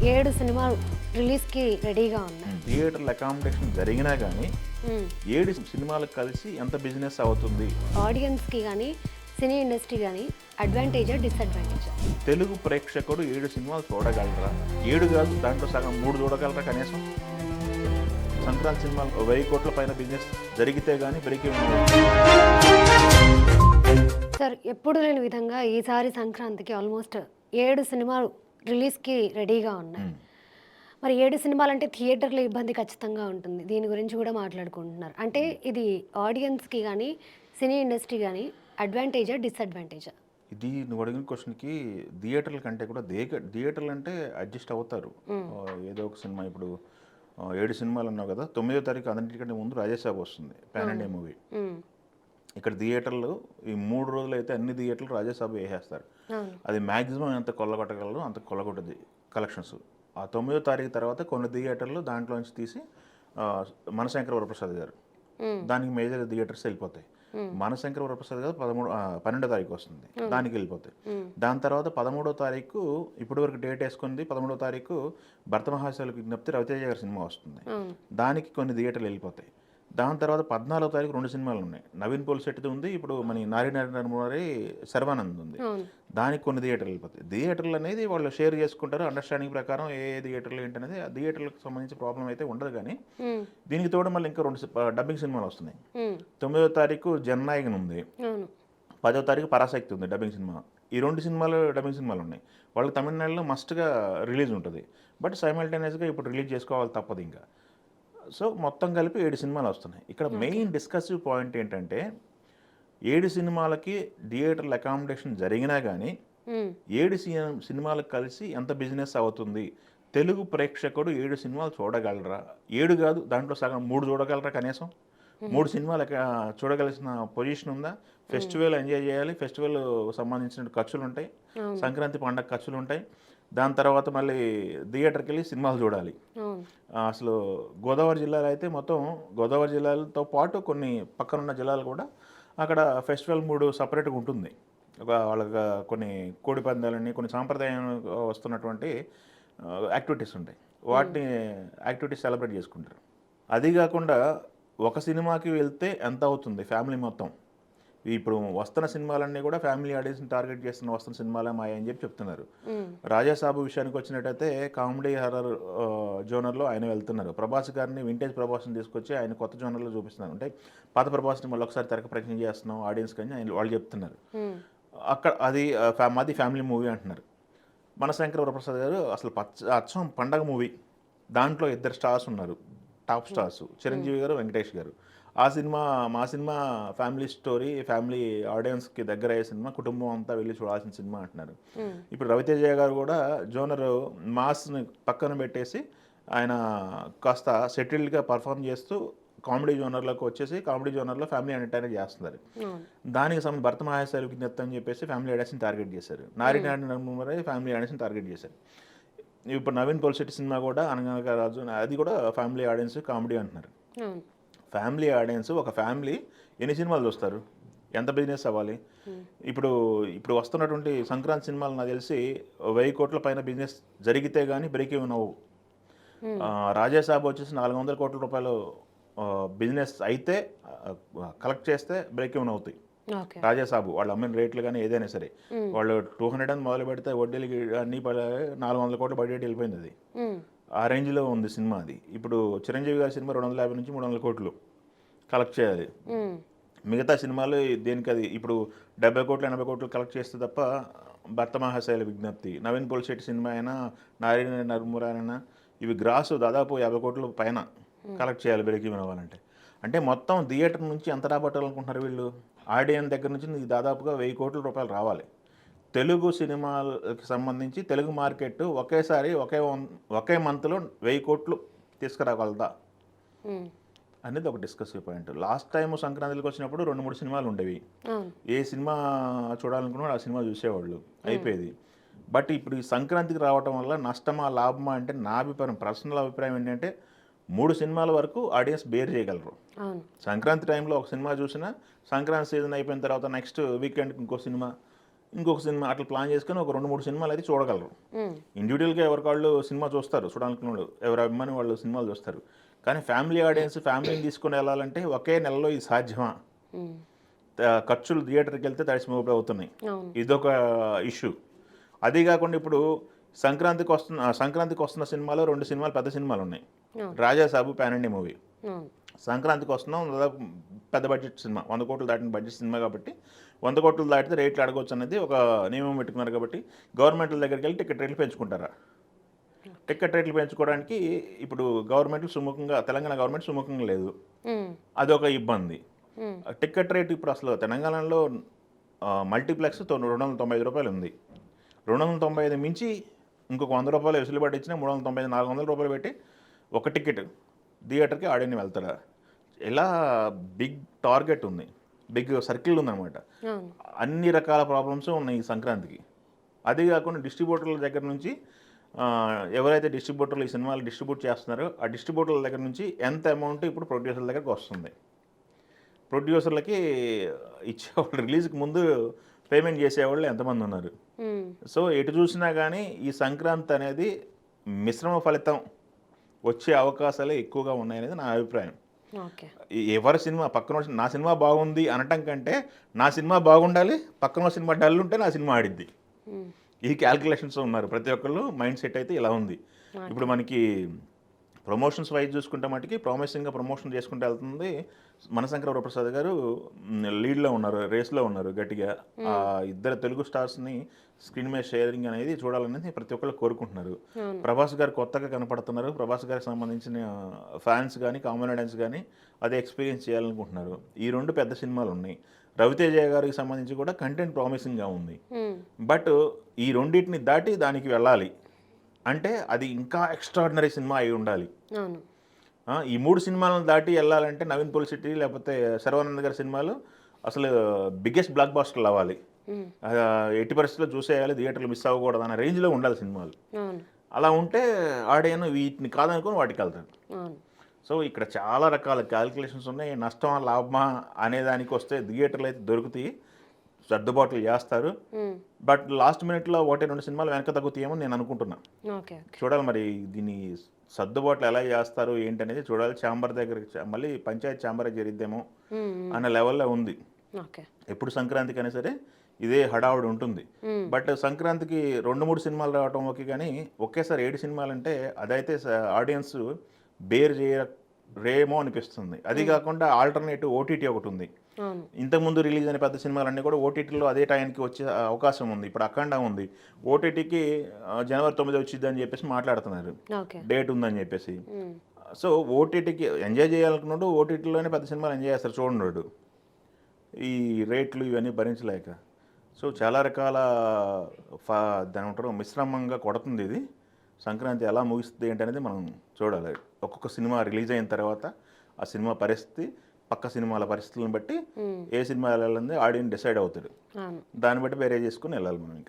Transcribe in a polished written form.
7 సినిమాలు రిలీజ్‌కి రెడీగా ఉన్నాయి. థియేటర్ల అకామిడేషన్ జరిగినా కానీ 7 సినిమాలకు కలిసి ఎంత బిజినెస్ అవుతుంది? ఆడియన్స్‌కి గానీ, సినీ ఇండస్ట్రీ గానీ అడ్వాంటేజా? డిసడ్వాంటేజా? తెలుగు ప్రేక్షకుడు 7 సినిమాలు చూడగలరా? 7 కాదు, దాంట్లో సగం 3 చూడగలరా కనీసం? సంక్రాంతి సినిమాలు 1000 కోట్ల పైన బిజినెస్ జరిగితే కానీ బ్రేక్ సార్, ఎప్పుడు లేని విధంగా ఈసారి సంక్రాంతికి ఆల్మోస్ట్ 7 సినిమాలు రిలీజ్‌కి రెడీగా ఉన్నాయి. మరి 7 సినిమాలంటే థియేటర్ల ఇబ్బంది ఖచ్చితంగా ఉంటుంది. దీని గురించి కూడా మాట్లాడుకుంటున్నారు. అంటే ఇది ఆడియన్స్‌కి గానీ, సినీ ఇండస్ట్రీ గానీ అడ్వాంటేజా? డిసడ్వాంటేజా? ఇది నువ్వు అడిగిన క్వశ్చన్కి థియేటర్ల కంటే కూడా థియేటర్లు అంటే అడ్జస్ట్ అవుతారు. ఏదో ఒక సినిమా ఇప్పుడు 7 సినిమాలు అన్నావు కదా, 9వ తారీఖు అన్నింటికంటే ముందు రాజాసాబ్ వస్తుంది, పాన్ ఇండియా మూవీ. ఇక్కడ థియేటర్లు ఈ 3 రోజులు అయితే అన్ని థియేటర్లు రాజాసాబ్ వేసేస్తారు. అది మ్యాక్సిమం ఎంత కొల్లగొట్టగలరు అంత కొల్లగొట్టది కలెక్షన్స్. ఆ 9వ తారీఖు తర్వాత కొన్ని థియేటర్లు దాంట్లోంచి తీసి మనశంకర వరప్రసాద్ గారు, దానికి మేజర్ థియేటర్స్ వెళ్ళిపోతాయి. మనశంకర వరప్రసాద్ గారు 12వ తారీఖు వస్తుంది, దానికి వెళ్ళిపోతాయి. దాని తర్వాత 13వ తారీఖు ఇప్పటి వరకు డేట్ వేసుకుంది. 13వ తారీఖు భర్త మహాశైలకు విజ్ఞప్తి రవితేజ గారి సినిమా వస్తుంది, దానికి కొన్ని థియేటర్లు వెళ్ళిపోతాయి. దాని తర్వాత 14వ తారీఖు 2 సినిమాలు ఉన్నాయి. నవీన్ పోలిశెట్టిది ఉంది, ఇప్పుడు మన నారి శర్వానంద్ ఉంది, దానికి కొన్ని థియేటర్లు వెళ్ళిపోతాయి. థియేటర్లు అనేది వాళ్ళు షేర్ చేసుకుంటారు, అండర్స్టాండింగ్ ప్రకారం ఏ థియేటర్లు ఏంటనేది. ఆ థియేటర్లకు సంబంధించి ప్రాబ్లం అయితే ఉండదు. కానీ దీనికి తోడు మళ్ళీ ఇంకా 2 డబ్బింగ్ సినిమాలు వస్తున్నాయి. 9వ తారీఖు జననాయకన్ ఉంది, 10వ తారీఖు పరాశక్తి ఉంది డబ్బింగ్ సినిమా. ఈ 2 సినిమాలు డబ్బింగ్ సినిమాలు ఉన్నాయి. వాళ్ళు తమిళనాడులో మస్ట్గా రిలీజ్ ఉంటుంది, బట్ సైమల్టేనియస్గా ఇప్పుడు రిలీజ్ చేసుకోవాలి తప్పదు ఇంకా. సో మొత్తం కలిపి 7 సినిమాలు వస్తున్నాయి. ఇక్కడ మెయిన్ డిస్కసివ్ పాయింట్ ఏంటంటే 7 సినిమాలకి థియేటర్ల అకామిడేషన్ జరిగినా కానీ 7 సినిమాలకు కలిసి ఎంత బిజినెస్ అవుతుంది? తెలుగు ప్రేక్షకుడు 7 సినిమాలు చూడగలరా? 7 కాదు, దాంట్లో సగం 3 చూడగలరా కనీసం? 3 సినిమాలు చూడగలిసిన పొజిషన్ ఉందా? ఫెస్టివల్ ఎంజాయ్ చేయాలి, ఫెస్టివల్ సంబంధించిన ఖర్చులు ఉంటాయి, సంక్రాంతి పండగ ఖర్చులు ఉంటాయి. దాని తర్వాత మళ్ళీ థియేటర్కి వెళ్ళి సినిమాలు చూడాలి. అసలు గోదావరి జిల్లాలో అయితే మొత్తం గోదావరి జిల్లాలతో పాటు కొన్ని పక్కనున్న జిల్లాలు కూడా అక్కడ ఫెస్టివల్ మూడు సపరేట్గా ఉంటుంది. వాళ్ళకి కొన్ని కోడి పందాలని, కొన్ని సాంప్రదాయం వస్తున్నటువంటి యాక్టివిటీస్ ఉంటాయి, వాటిని యాక్టివిటీస్ సెలబ్రేట్ చేసుకుంటారు. అది కాకుండా ఒక సినిమాకి వెళ్తే ఎంత అవుతుంది ఫ్యామిలీ మొత్తం? ఇప్పుడు వస్తున్న సినిమాలన్నీ కూడా ఫ్యామిలీ ఆడియన్స్ని టార్గెట్ చేస్తున్న వస్తున్న సినిమాలే మాయ అని చెప్తున్నారు. రాజాసాబు విషయానికి వచ్చినట్టయితే కామెడీ హర్రర్ జోనర్లో ఆయన వెళ్తున్నారు. ప్రభాస్ గారిని వింటేజ్ ప్రభాస్ని తీసుకొచ్చి ఆయన కొత్త జోనర్లో చూపిస్తున్నారు. అంటే పాత ప్రభాస్ని మళ్ళీ ఒకసారి తెరక ప్రయత్నం చేస్తున్నాం ఆడియన్స్ కానీ వాళ్ళు చెప్తున్నారు. అక్కడ అది మాది ఫ్యామిలీ మూవీ అంటున్నారు. మనశంకర వరప్రసాద్ గారు అసలు అచ్చం పండగ మూవీ, దాంట్లో 2 స్టార్స్ ఉన్నారు, టాప్ స్టార్స్, చిరంజీవి గారు, వెంకటేష్ గారు. మా సినిమా ఫ్యామిలీ స్టోరీ, ఫ్యామిలీ ఆడియన్స్కి దగ్గర అయ్యే సినిమా, కుటుంబం అంతా వెళ్ళి చూడాల్సిన సినిమా అంటున్నారు. ఇప్పుడు రవితేజ గారు కూడా జోనర్ మాస్ని పక్కన పెట్టేసి ఆయన కాస్త సెటిల్డ్గా పర్ఫామ్ చేస్తూ కామెడీ జోనర్లోకి వచ్చేసి కామెడీ జోనర్లో ఫ్యామిలీ ఎంటర్టైనర్ చేస్తున్నారు. దానికి భర్త మహాశైలకు విజ్ఞప్తి అని చెప్పేసి ఫ్యామిలీ ఆడియన్స్ని టార్గెట్ చేశారు. నారి ఫ్యామిలీ ఆడియన్స్ని టార్గెట్ చేశారు. ఇప్పుడు నవీన్ పోలిశెట్టి సినిమా కూడా అనగా రాజు, అది కూడా ఫ్యామిలీ ఆడియన్స్ కామెడీ అంటున్నారు. ఫ్యామిలీ ఆడియన్స్, ఒక ఫ్యామిలీ ఎన్ని సినిమాలు చూస్తారు? ఎంత బిజినెస్ అవ్వాలి? ఇప్పుడు వస్తున్నటువంటి సంక్రాంతి సినిమాలు నాకు తెలిసి 1000 కోట్ల పైన బిజినెస్ జరిగితే కానీ బ్రేక్ ఈవెన్ అవ్వు. రాజాసాబ్ వచ్చేసి 400 కోట్ల రూపాయలు బిజినెస్ అయితే కలెక్ట్ చేస్తే బ్రేక్ ఈవెన్ అవుతాయి. రాజాసాబు వాళ్ళు అమ్మిన రేట్లు కానీ ఏదైనా సరే, వాళ్ళు 200 అని మొదలు పెడితే వడ్డీలు అన్ని 400 కోట్ల బడ్జెట్ వెళ్ళిపోయింది. అది ఆ రేంజ్లో ఉంది సినిమా. అది ఇప్పుడు చిరంజీవి గారి సినిమా 250 నుంచి 300 కోట్లు కలెక్ట్ చేయాలి. మిగతా సినిమాలు దేనికి అది ఇప్పుడు 70 కోట్లు 80 కోట్లు కలెక్ట్ చేస్తే తప్ప, భర్త మహాశైల విజ్ఞప్తి, నవీన్ పోలిశెట్టి సినిమా అయినా, నారి నరమురారైనా, ఇవి గ్రాసు దాదాపు 50 కోట్ల పైన కలెక్ట్ చేయాలి బ్రేక్ ఈవెన్ అవ్వాలంటే. అంటే మొత్తం థియేటర్ నుంచి ఎంత రాబట్టాలనుకుంటున్నారు వీళ్ళు? ఆడియన్స్ దగ్గర నుంచి దాదాపుగా 1000 కోట్ల రూపాయలు రావాలి. తెలుగు సినిమాలకు సంబంధించి తెలుగు మార్కెట్ ఒకేసారి ఒకే మంత్లో 1000 కోట్లు తీసుకురాగలదా అనేది ఒక డిస్కసివ్ పాయింట్. లాస్ట్ టైం సంక్రాంతికి వచ్చినప్పుడు 2-3 సినిమాలు ఉండేవి. ఏ సినిమా చూడాలనుకున్నా ఆ సినిమా చూసేవాళ్ళు, అయిపోయేది. బట్ ఇప్పుడు ఈ సంక్రాంతికి రావటం వల్ల నష్టమా లాభమా అంటే, నా అభిప్రాయం, పర్సనల్ అభిప్రాయం ఏంటంటే 3 సినిమాల వరకు ఆడియన్స్ బేర్ చేయగలరు. సంక్రాంతి టైంలో ఒక సినిమా చూసినా, సంక్రాంతి సీజన్ అయిపోయిన తర్వాత నెక్స్ట్ వీకెండ్కి ఇంకో సినిమా, ఇంకొక సినిమా అట్లా ప్లాన్ చేసుకొని ఒక 2-3 సినిమాలు అయితే చూడగలరు. ఉమ్, ఇండివిజువల్గా ఎవరికాళ్ళు సినిమా చూస్తారు, చూడాలనుకున్న వాళ్ళు ఎవరి అభిమాని వాళ్ళు సినిమాలు చూస్తారు. కానీ ఫ్యామిలీ ఆడియన్స్ ఫ్యామిలీని తీసుకొని వెళ్ళాలంటే ఒకే నెలలో ఇది సాధ్యమా? ఉమ్, ఖర్చులు థియేటర్కి వెళ్తే తడిసిమోపడి అవుతున్నాయి. అవును. ఇదొక ఇష్యూ. అదీ కాకుండా ఇప్పుడు సంక్రాంతికి వస్తున్న సినిమాలో 2 సినిమాలు పెద్ద సినిమాలు ఉన్నాయి. అవును. Raja Saab pan India movie. అవును. సంక్రాంతికి వస్తున్నాం, దాదాపు పెద్ద బడ్జెట్ సినిమా, 100 కోట్లు దాటిన బడ్జెట్ సినిమా కాబట్టి 100 కోట్లు దాటితే రేట్లు అడగవచ్చు అనేది ఒక నియమం పెట్టుకున్నారు. కాబట్టి గవర్నమెంట్ల దగ్గరికి వెళ్ళి టికెట్ రేట్లు పెంచుకుంటారా? టికెట్ రేట్లు పెంచుకోవడానికి ఇప్పుడు గవర్నమెంట్ సుముఖంగా, తెలంగాణ గవర్నమెంట్ సుముఖంగా లేదు. ఉమ్, అదొక ఇబ్బంది. ఉమ్, టికెట్ రేట్ ఇప్పుడు అసలు తెలంగాణలో మల్టీప్లెక్స్ రూ. 295 ఉంది. 295 మించి ఇంకొక రూ. 100 వెసులుబాటు ఇచ్చినా 395, 400 రూపాయలు పెట్టి ఒక టికెట్ థియేటర్కి ఆడియని వెళ్తారా? ఇలా బిగ్ టార్గెట్ ఉంది, బిగ్ సర్కిల్ ఉందన్నమాట. అవును. అన్ని రకాల ప్రాబ్లమ్స్ ఉన్నాయి ఈ సంక్రాంతికి. అది కాకుండా డిస్ట్రిబ్యూటర్ల దగ్గర నుంచి ఎవరైతే డిస్ట్రిబ్యూటర్లు ఈ సినిమాలు డిస్ట్రిబ్యూట్ చేస్తున్నారో ఆ డిస్ట్రిబ్యూటర్ల దగ్గర నుంచి ఎంత అమౌంట్ ఇప్పుడు ప్రొడ్యూసర్ల దగ్గరకు వస్తుంది. ప్రొడ్యూసర్లకి ఇచ్చేవాళ్ళు, రిలీజ్కి ముందు పేమెంట్ చేసేవాళ్ళు ఎంతమంది ఉన్నారు? ఉమ్, సో ఎటు చూసినా కానీ ఈ సంక్రాంతి అనేది మిశ్రమ ఫలితం వచ్చే అవకాశాలే ఎక్కువగా ఉన్నాయనేది నా అభిప్రాయం. ఓకే. ఎవరి సినిమా పక్కన నా సినిమా బాగుంది అనటం కంటే నా సినిమా బాగుండాలి, పక్కన సినిమా డల్ ఉంటే నా సినిమా ఆడిద్ది. ఉమ్, ఈ క్యాల్కులేషన్స్ ఉన్నారు ప్రతి ఒక్కళ్ళు. మైండ్ సెట్ అయితే ఇలా ఉంది. ఇప్పుడు మనకి ప్రమోషన్స్ వైజ్ చూసుకుంటే మటుకి ప్రామిసింగ్గా ప్రమోషన్ చేసుకుంటూ వెళ్తుంది. మనశంకర వరప్రసాద్ గారు లీడ్లో ఉన్నారు, రేస్లో ఉన్నారు గట్టిగా. ఆ ఇద్దరు తెలుగు స్టార్స్ని స్క్రీన్ మీద షేరింగ్ అనేది చూడాలనేది ప్రతి ఒక్కళ్ళు కోరుకుంటున్నారు. అవును. ప్రభాస్ గారు కొత్తగా కనపడుతున్నారు. ప్రభాస్ గారికి సంబంధించిన ఫ్యాన్స్ కానీ కామన్ ఆడియన్స్ కానీ అదే ఎక్స్పీరియన్స్ చేయాలనుకుంటున్నారు. ఈ 2 పెద్ద సినిమాలు ఉన్నాయి. రవితేజ గారికి సంబంధించి కూడా కంటెంట్ ప్రామిసింగ్గా ఉంది. ఉమ్, బట్ ఈ రెండింటిని దాటి దానికి వెళ్ళాలి అంటే అది ఇంకా ఎక్స్ట్రాడినరీ సినిమా అయి ఉండాలి. అవును. ఈ 3 సినిమాలను దాటి వెళ్ళాలంటే నవీన్ పోలిసిటీ లేకపోతే శర్వానంద్ గారి సినిమాలు అసలు బిగ్గెస్ట్ బ్లాక్ బాస్టర్లు అవ్వాలి. ఉమ్, ఎట్టి పరిస్థితుల్లో చూసేయాలి, థియేటర్లు మిస్ అవ్వకూడదు అన్న రేంజ్లో ఉండాలి సినిమాలు. అవును. అలా ఉంటే ఆడియన్ వీటిని కాదనుకొని వాటికి వెళ్తాడు. అవును. సో ఇక్కడ చాలా రకాల క్యాలిక్యులేషన్స్ ఉన్నాయి. నష్టమా లాభమా అనే దానికి వస్తే థియేటర్లు అయితే దొరుకుతాయి, సర్దుబాట్లు చేస్తారు. ఉమ్, బట్ లాస్ట్ మినిట్లో 1-2 సినిమాలు వెనక తగ్గుతాయేమో నేను అనుకుంటున్నా. ఓకే. చూడాలి మరి దీన్ని సర్దుబాట్లు ఎలా చేస్తారు ఏంటి అనేది చూడాలి. ఛాంబర్ దగ్గర మళ్ళీ పంచాయతీ ఛాంబర్ జరిద్దేమో ఉమ్, అన్న లెవెల్లో ఉంది. ఓకే. ఎప్పుడు సంక్రాంతికి అయినా సరే ఇదే హడావుడి ఉంటుంది. ఉమ్, బట్ సంక్రాంతికి 2-3 సినిమాలు రావటం ఓకే, కానీ ఒకేసారి 7 సినిమాలు అంటే అదైతే ఆడియన్స్ బేర్ చేయరేమో అనిపిస్తుంది. అది కాకుండా ఆల్టర్నేటివ్ ఓటీటీ ఒకటి ఉంది. అవును. ఇంతకుముందు రిలీజ్ అయిన పెద్ద సినిమాలన్నీ కూడా ఓటీటీలో అదే టైంకి వచ్చే అవకాశం ఉంది. ఇప్పుడు అఖండ ఉంది, ఓటీటీకి జనవరి 9 వచ్చింది అని చెప్పేసి మాట్లాడుతున్నారు, ఓకే. డేట్ ఉందని చెప్పేసి. ఉమ్, సో ఓటీటీకి ఎంజాయ్ చేయాలనుకున్నాడు, ఓటీటీలోనే పెద్ద సినిమాలు ఎంజాయ్ చేస్తారు చూడడు, ఈ రేట్లు ఇవన్నీ భరించలేక. సో చాలా రకాల దాని ఏమంటారు మిశ్రమంగా కొడుతుంది ఇది. సంక్రాంతి ఎలా ముగిస్తుంది ఏంటి అనేది మనం చూడాలి. ఒక్కొక్క సినిమా రిలీజ్ అయిన తర్వాత ఆ సినిమా పరిస్థితి, పక్క సినిమాల పరిస్థితులను బట్టి ఉమ్, ఏ సినిమా వెళ్ళాలని ఆడియన్స్ డిసైడ్ అవుతాడు. అవును. దాన్ని బట్టి వేరే చేసుకుని వెళ్ళాలి మనం ఇంకా.